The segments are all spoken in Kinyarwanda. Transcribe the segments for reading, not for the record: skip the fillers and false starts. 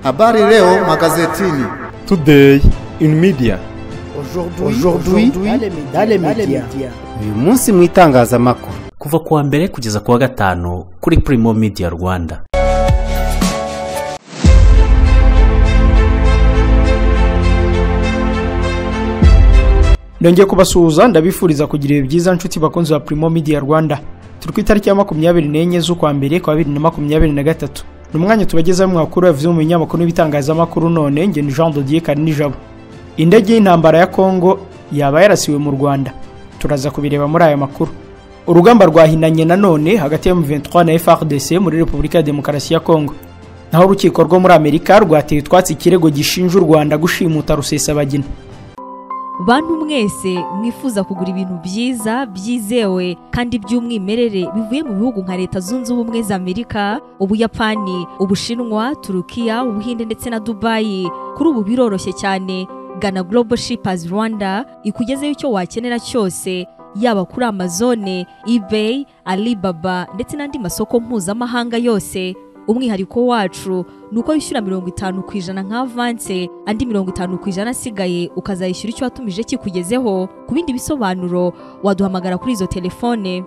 Habari leo magazetini. Today in media. Aujourd'hui dans les médias. Uyu munsi mu itangazamakuru. Kuva kuwa mbere kugeza kuwa gatanu kuri Primo Media Rwanda. Ndongeye kubasuhuza ndabifuriza kugira ibihe byiza nshuti bakunzi ba Primo Media Rwanda. Turi ku itariki ya 24 z'ukwa mbere kwa 2023. Numwanya tubagezaho mwakuru yavuze mu binyamakuru n'ibitangazamakuru none nge ni Jean Dodier Karinijabo. Indege y'intambara ya Kongo yaba yarasiwe mu Rwanda. Turaza kubireba muri aya makuru. Urugamba rwahinanye nanone hagati ya M23 na FARDC muri Repubulika ya Demokarasi ya Kongo. Naho urukiko rwo muri Amerika rwateye twatsi ikirego gishinja u Rwanda gushimuta Rusesabagina. Bantu mwese mwifuza kugura ibintu byiza byizewe kandi by'umwimerere bivuye mu bihugu nka Leta Zunze Ubumwe za Amerika, Ubuyapani, Ubushinwa, Turukiya, Ubuhinde ndetse na Dubai, kuri ubu biroroshye cyane. Gana Global Shippers Rwanda ikugezeho icyo wakenera cyose, yaba kuri Amazon, eBay, Alibaba ndetse n'andi masoko mpuzamahanga yose. Umwihariko wacu nuko yishyura 50% nka avance, andi 50% asigaye ukazayishyura icyo watumije kikugezeho. Ku bindi bisobanuro waduhamagara kuri izo telefone.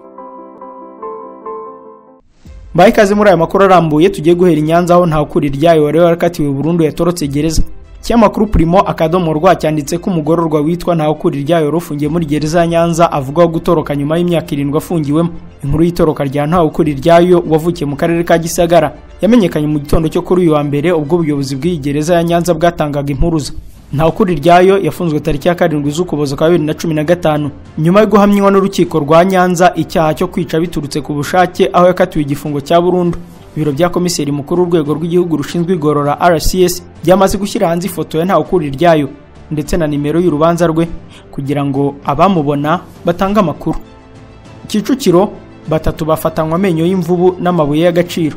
Bayikaze muri aya makuru arambuye tugiye guhera Nyanza aho nta ukuri ryayo wari warakatiwe burundu yatorotse gereza. Cyamakuru Primo akadomo rwa cyanditse ko umugororwa witwa nta ukuri ryayo rufungiye muri gereza ya Nyanza avuga gutoroka nyuma y'imyaka 7 afungiwemo. Inkuru y'itoroka rya nta ukuri ryayo wavukiye mu karere ka Gisagara yamenyekanye mu gitondo cyo kuri uyu wa mbere ubwo ubuyobozi bw'iyi gereza ya Nyanza bwatangaga impuruza. Nta ukuri ryayo yafunzwe tariki ya 7 z'Ukuboza kwa 2015 nyuma yo guhamywa n'urukiko rwa Nyanza icyaha cyo kwica biturutse ku bushake aho yakatiwe igifungo cya burundu. Ibiro bya komiseri mukuru urwego rw'igihugu rushinzwe igorora RCS byamaze gushyira hanze ifoto ya nta ukuri ryayo ndetse na nimero y'urubanza rwe kugira ngo abamubona batanga amakuru. Kicukiro batatu bafatanywa amenyo y'imvubu n'amabuye y'agaciro.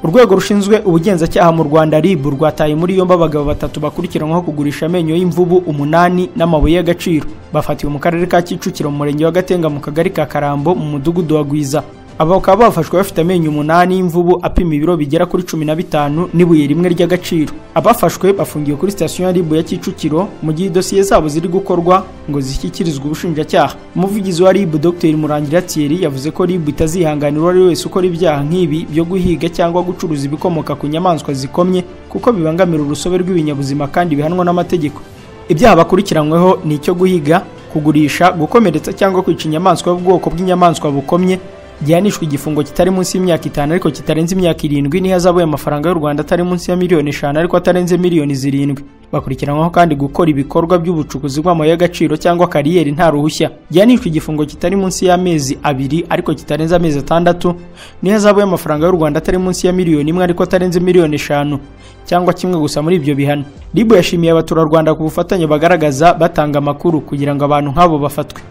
Urwego rushinzwe ubugenzacyaha mu Rwanda RIB rwataye muri yombi abagabo batatu bakurikiranwaho kugurisha amenyo y'imvubu 8 n'amabuye y'agaciro. Bafatiwe mu karere ka Kicukiro mu murenge wa Gatenga mu kagari ka Karambo mu mudugudu wa Gwiza. Aba bakaba bafashwe bafite amenyo 8 y'imvubu apima ibiro bigera kuri 15 n'ibuye rimwe ry'agaciro. Abafashwe bafungiwe kuri station ya RIB ya Kicukiro mu gihe dosiye zabo ziri gukorwa ngo zishyikirizwe ubushinjacyaha. Umuvugizi wa RIB Dr Murangira Thierry yavuze ko RIB itazihanganira uwo ari wese ukora ibyaha nk'ibi byo guhiga cyangwa gucuruza ibikomoka ku nyamaswa zikomye kuko bibangamira urusobe rw'ibinyabuzima kandi bihanwa n'amategeko. Ibyaha bakurikiranyweho ni icyo guhiga, kugurisha, gukomeretsa cyangwa kwica inyamaswa y'ubwoko bw'inyamaswa bukomye. Gihanishwa igifungo kitari munsi y'imyaka 5 ariko kitarenze imyaka 7 n'ihazabu y'amafaranga y'u Rwanda atari munsi ya miliyoni 5 ariko atarenze miliyoni 7. Bakurikiranwaho kandi gukora ibikorwa by'ubucukuzi bw'amabuye y'agaciro cyangwa kariyeri nta ruhushya. Gihanishwa igifungo kitari munsi y'amezi 2 ariko kitarenze amezi 6 n'ihazabu y'amafaranga y'u Rwanda atari munsi ya miliyoni 1 ariko atarenze miliyoni 5 cyangwa kimwe gusa muri ibyo bihano. RIB yashimiye abaturarwanda ku bufatanye bagaragaza batanga amakuru kugira ngo abantu nk'abo bafatwe.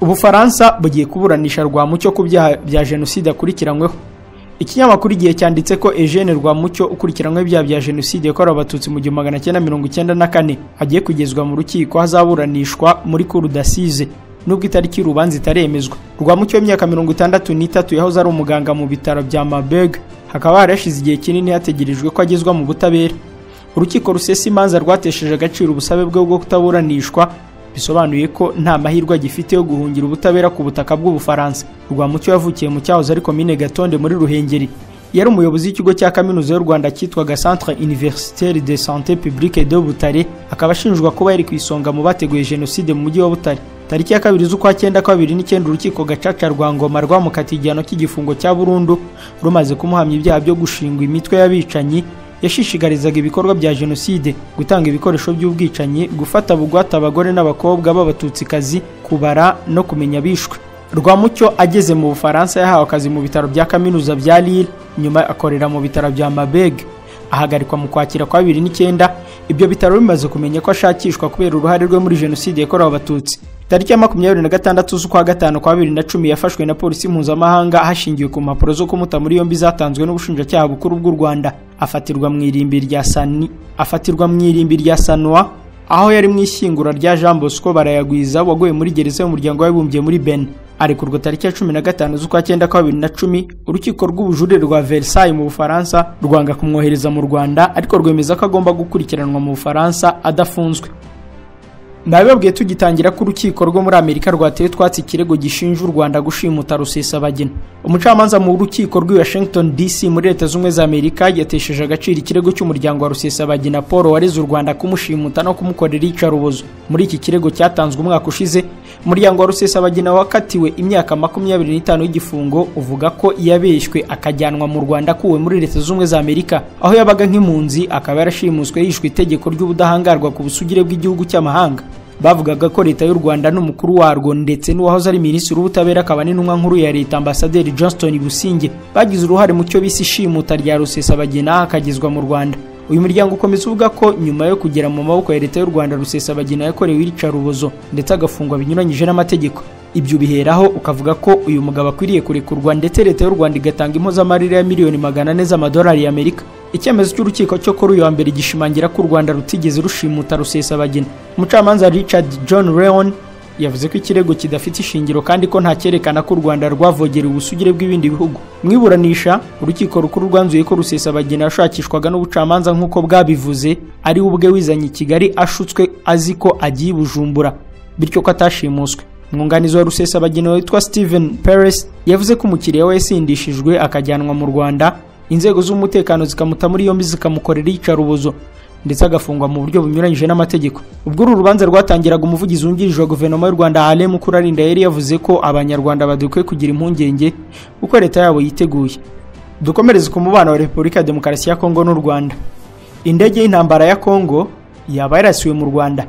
Ubufaransa bugiye kuburanisha Rwamucyo ku byaha bya jenoside akurikiranyweho. Ikinyamakuru igihe cyanditse ko Eugene Rwamucyo ukurikiranywe ibyaha bya jenoside yakorewe abatutsi mu 1994 agiye kugezwa mu rukiko hazaburanishwa muri Cour d'Assises nubwo itariki y'urubanza itaremezwa. Rwamucyo w'imyaka 63 yahoze ari umuganga mu bitaro bya Marburg hakaba harashize igihe kinini hategerejwe ko agezwa mu butabera. Urukiko rusesa imanza rwatesheje agaciro ubusabe bwo kutaburanishwa bisobanuye ko nta mahirwe agifite yo guhungira ubutabera ku butaka bw'Ubufaransa. Rwamucyo yavukiye mu cyahoze ari Komine Gatonde muri Ruhengeri. Yari umuyobozi w'ikigo cya kaminuza y'u Rwanda cyitwaga Centre Universitaire de Santé Publique de Butare, akaba ashinjwa kuba yari kwisonga mu bateguye jenoside mu mujyi wa Butare. Tariki ya 2 z'ukwa 9 urukiko gacaca rwa Ngoma rwamukatiye igihano cy'igifungo cya burundu rumaze kumuhamya ibyaha byo gushingwa imitwe y'abicanyi yashishikarizaga ibikorwa bya jenoside, gutanga ibikoresho by'ubwicanyi, gufata bugwata abagore n'abakobwa b'abatutsikazi, kubara no kumenya bishwe. Rwamucyo ageze mu Bufaransa yahawe akazi mu bitaro bya kaminuza bya Lille, nyuma akorera mu bitaro bya Marburg. Ahagarikwa mu kwakira kwa 2009 ibyo bitaro bimaze kumenya ko ashakishwa kubera uruhare rwe muri jenoside yakorewe abatutsi. Tariki ya 26 z'ukwa 5 kwa 2010 yafashwe na polisi mpuzamahanga hashingiwe ku mpapuro zo kumuta muri yombi zatanzwe n'ubushinjacyaha bukuru bw'u Rwanda. Afatirwa mu irimbi rya Sanwa aho yari mu ishyingura rya Jean Bosco Barayagwiza waguye muri gereza y'umuryango w'abibumbye muri Benin. arekurwa tariki ya 15 z'ukwa 9 kwa 2010. Urukiko rw'ubujurire rwa Versailles mu Bufaransa rwanga kumwohereza mu Rwanda, ariko rwemeza ko agomba gukurikiranwa mu Bufaransa adafunzwe. Nabibabwiye tugitangira ko urukiko rwo muri Amerika rwateye twatsi ikirego gishinja u Rwanda gushimuta Rusesabagina. Umucamanza mu rukiko rw'i Washington DC muri Leta Zunze za Amerika yatesheje agaciro ikirego cy'umuryango wa Rusesabagina Paul wareze u Rwanda kumushimuta no kumukorera iyicarubozo. Muri iki kirego cyatanzwe umwaka ushize, umuryango wa Rusesabagina wakatiwe imyaka 25 y'igifungo uvuga ko yabeshywe akajyanwa mu Rwanda kuwe muri Leta Zunze za Amerika, aho yabaga nk'impunzi akaba yarashimuswe yishwe itegeko ry'ubudahangarwa ku busugire bw'igihugu cy'amahanga. Bavugaga ko leta y'u Rwanda n'umukuru warwo ndetse n'uwahoze ari minisitiri w'ubutabera akaba n'intumwa nkuru ya leta Ambasaderi Johnston Businge bagize uruhare mu cyo bise ishimuta rya Rusesabagina akagezwa mu Rwanda. Uyu muryango ukomeza uvuga ko nyuma yo kugera mu maboko ya leta y'u Rwanda Rusesabagina yakorewe iyicarubozo ndetse agafungwa binyuranyije n'amategeko. Ibyo biheraho ukavuga ko uyu mugabo akwiriye kurekurwa ndetse leta y'u Rwanda igatanga impozamarira ya miliyoni 400 z'amadolari y'Amerika. Icyemezo cy'urukiko cyo kuri uyu wa mbere gishimangira ko u Rwanda rutigeze rushimuta Rusesabagina. Umucamanza Richard John Leon yavuze ko ikirego kidafite ishingiro kandi ko nta cyerekana ko u Rwanda rwavogereye ubusugire bw'ibindi bihugu. Mwiburanisha urukiko rukuru rwanzuye ko Rusesabagina yashakishwaga n'ubucamanza nk'uko bwabivuze ari ubwe wizanye i Kigali ashutswe azi ko agiye Bujumbura, bityo ko atashimuswe. Umwunganizi wa Rusesabagina witwa Steven Perez yavuze ko umukiriya we yasindishijwe akajyanwa mu Rwanda, inzego z'umutekano zikamuta muri yombi zikamukorera iyicarubozo ndetse agafungwa mu buryo bunyuranyije n'amategeko. Ubwo uru rubanza rwatangiraga, umuvugizi wungirije wa guverinoma y'u Rwanda Alain Mukurarinda yari yavuze ko abanyarwanda badukwiye kugira impungenge kuko leta yabo yiteguye. Dukomereze ku mubano wa Repubulika ya Demokarasi ya Kongo n'u Rwanda. Indege y'intambara ya Kongo yaba yarasiwe mu Rwanda.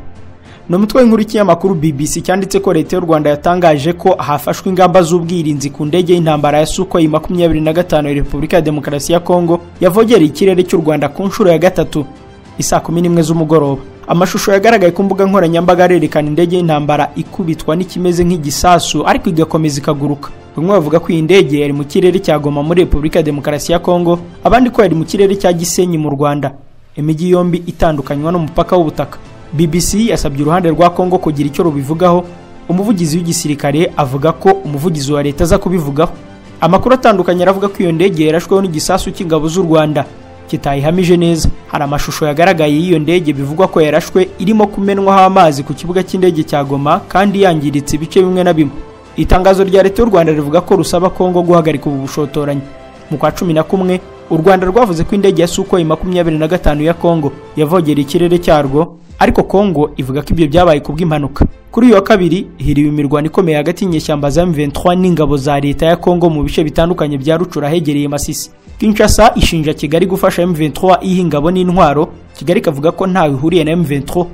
No mutwe w'inkuru y'ikinyamakuru BBC cyanditse ko leta y'u Rwanda yatangaje ko hafashwe ingamba z'ubwirinzi ku ndege y'intambara ya Sukhoi 25 ya Repubulika ya Demokarasi ya Kongo yavogereye ikirere cy'u Rwanda ku nshuro ya gatatu isaa 11 z'umugoroba. Amashusho yagaragaye ku mbuga nkoranyambaga arerekana indege y'intambara ikubitwa n'ikimeze nk'igisasu ariko igakomeza ikaguruka. Bamwe bavuga ko iyi ndege yari mu kirere cya Goma muri Repubulika ya Demokarasi ya Kongo, abandi ko yari mu kirere cya Gisenyi mu Rwanda, imijyi yombi itandukanywa n'umupaka w'ubutaka. BBC yasabye uruhande rwa Kongo kugira icyo rubivugaho. Umuvugizi w'igisirikare avuga ko umuvugizi wa leta aza kubivugaho. Amakuru atandukanye aravuga ko iyo ndege yarashweho n'igisasu cy'ingabo z'u Rwanda kitayihamije neza. Hari amashusho yagaragaye y'iyo ndege bivugwa ko yarashwe irimo kumenwaho amazi ku kibuga cy'indege cya Goma kandi yangiritse ibice bimwe na bimwe. Itangazo rya leta y'u Rwanda rivuga ko rusaba Kongo guhagarika ubu bushotoranyi. Mu kwa 11 u Rwanda rwavuze ko indege ya Sukhoi 25 ya Kongo yavogereye ikirere cyarwo, ariko Kongo ivuga ko ibyo byabaye kubw'impanuka. Kuri uyu wa kabiri hiriwe imirwano ikomeye hagati y'inyeshyamba za M23 n'ingabo za leta ya Kongo mu bice bitandukanye bya Rucura hegereye Masisi. Kinshasa ishinja Kigali gufasha M23 ihingabo n'intwaro. Kigali kavuga ko ntawe ihuriye na M23.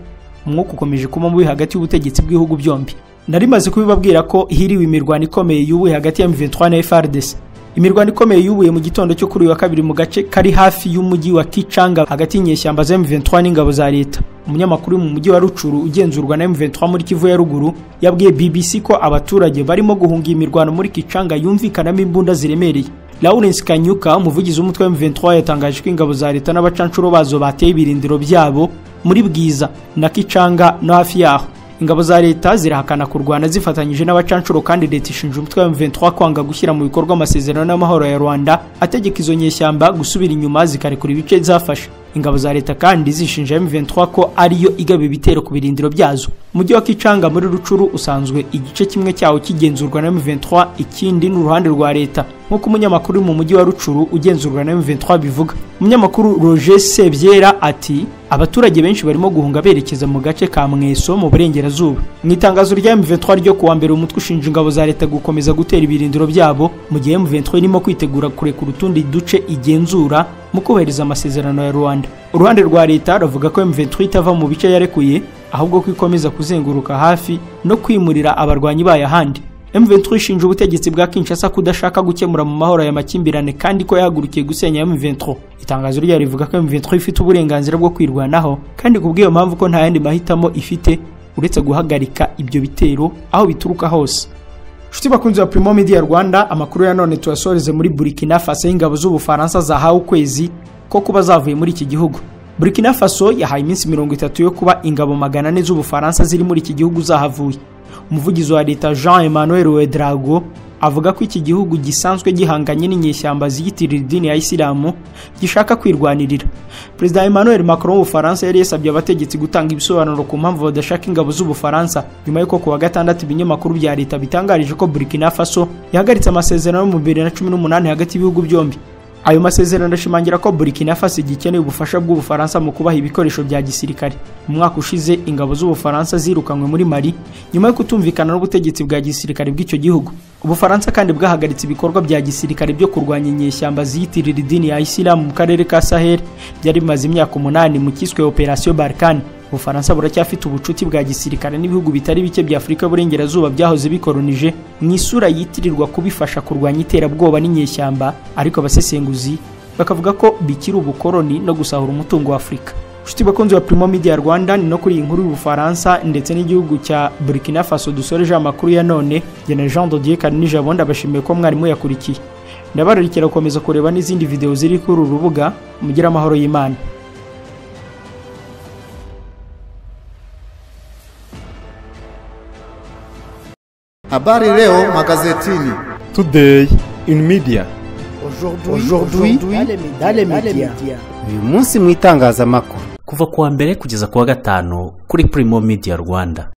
Umwuka ukomeje kuba mubi hagati y'ubutegetsi bw'ibihugu byombi. Narimaze kubibabwira ko hiriwe imirwano ikomeye y'ubuye hagati ya M23 na FARDC. Imirwano ikomeye y'ubuye mu gitondo cyo kuri uyu wa kabiri mu gace kari hafi y'umujyi wa Kichanga hagati y'inyeshyamba za M23 n'ingabo za leta. Umunyamakuru mu mujyi wa Rucuru ugenzurwa na M23 muri Kivu ya ruguru yabwiye BBC ko abaturage barimo guhunga imirwano muri Kichanga yumvikanamo imbunda ziremereye. Lawrence Kanyuka, umuvugizi w'umutwe wa M23, yatangaje ko ingabo za leta n'abacancuro bazo bateye ibirindiro byabo muri Bwiza na Kichanga no hafi yaho. Ingabo za leta zirahakana kurwana zifatanyije n'abacancuro kandi leta ishinja umutwe wa M23 kwanga gushyira mu bikorwa amasezerano n'amahoro ya Rwanda ategeka izo nyeshyamba gusubira inyuma zikarekura ibice zafashe. Ingabo za leta kandi zishinja M23 ko ariyo igaba ibitero ku birindiro byazo. Umujyi wa Kichanga muri Rucuru usanzwe igice kimwe cyawo kigenzurwa na M23, ikindi n'uruhande rwa leta, nkuko umunyamakuru mu mujyi wa Rucuru ugenzurwa na M23 bivuga. Umunyamakuru Roger Sebyera ati abaturage benshi barimo guhunga berekeza mu gace ka Mweso mu burengerazuba. Mu itangazo rya M23 ryo kuwa mbere umutwe ushinja ingabo za leta gukomeza gutera ibirindiro byabo mu gihe M23 irimo kwitegura kurekura utundi duce igenzura mu kubahiriza amasezerano ya Rwanda. Uruhande rwa leta ruvuga ko M23 itava mu bice yarekuye ahubwo ko ikomeza kuzenguruka hafi no kwimurira abarwanyi bayo ahandi. M23 ishinja ubutegetsi bwa Kinshasa kudashaka gukemura mu mahoro ya makimbirane kandi ko yahagurukiye gusenya M23. Itangazo rya rivuga ko M23 ifite uburenganzira bwo kwirwanaho kandi kubw'iyo mpamvu ko nta yandi mahitamo ifite uretse guhagarika ibyo bitero aho bituruka hose. Shuti bakunzi wa Primo Media Rwanda, amakuru ya none tuyasoreze muri Burkina Faso. Ingabo z'Ubufaransa zahawe ukwezi ko kuba zavuye muri iki gihugu. Burkina Faso yahaye iminsi 30 yo kuba ingabo 400 z'Ubufaransa ziri muri iki gihugu zahavuye. Umuvugizi wa leta Jean-Emmanuel Ouedraogo avuga ko iki gihugu gisanzwe gihanganye n'inyeshyamba ziyitirira idini ya Isilamu gishaka kwirwanirira. Perezida Emmanuel Macron w'Ubufaransa yari yasabye abategetsi gutanga ibisobanuro ku mpamvu badashaka ingabo z'Ubufaransa nyuma y'uko kuwa gatandatu ibinyamakuru bya leta bitangarije ko Burkina Faso yahagaritse amasezerano mu 2018 hagati y'ibihugu byombi. Ayo masezerano ashimangira ko Burkina Faso gikeneye ubufasha bw'Ubufaransa mu kubaha ibikoresho bya gisirikare. Mu mwaka ushize ingabo z'Ubufaransa zirukanywe muri Mali nyuma yo kutumvikana n'ubutegetsi bwa gisirikare bw'icyo gihugu. Ubufaransa kandi bwahagaritse ibikorwa bya gisirikare byo kurwanya inyeshyamba ziyitirira idini ya Isilamu mu karere ka Sahel byari bimaze imyaka 8 mu kiswe Operation Barkhane. Ubufaransa buracyafite ubucuti bwa gisirikare n'ibihugu bitari bike bya Afurika y'Uburengerazuba byahoze bikolonije mu isura yitirirwa kubifasha kurwanya iterabwoba n'inyeshyamba, ariko abasesenguzi bakavuga ko bikiri ubukoloni no gusahura umutungo wa Afurika. Nshuti bakunzi wa Primo Media Rwanda, ni no kuri inkuru y'Ubufaransa ndetse n'igihugu cya Burkina Faso dusoreje amakuru ya none. Jye Jean de Dieu Karinijabo ndabashimiye ko mwari muyakurikiye. Ndabararikira gukomeza kureba n'izindi video ziri kuri uru rubuga. Mugira amahoro y'Imana. Habari leo magazetini. Today in media. Aujourd'hui dans les médias. Uyu munsi mu itangazamakuru. Kuva kuwa mbere kugeza kuwa gatanu kuri Primo Media Rwanda.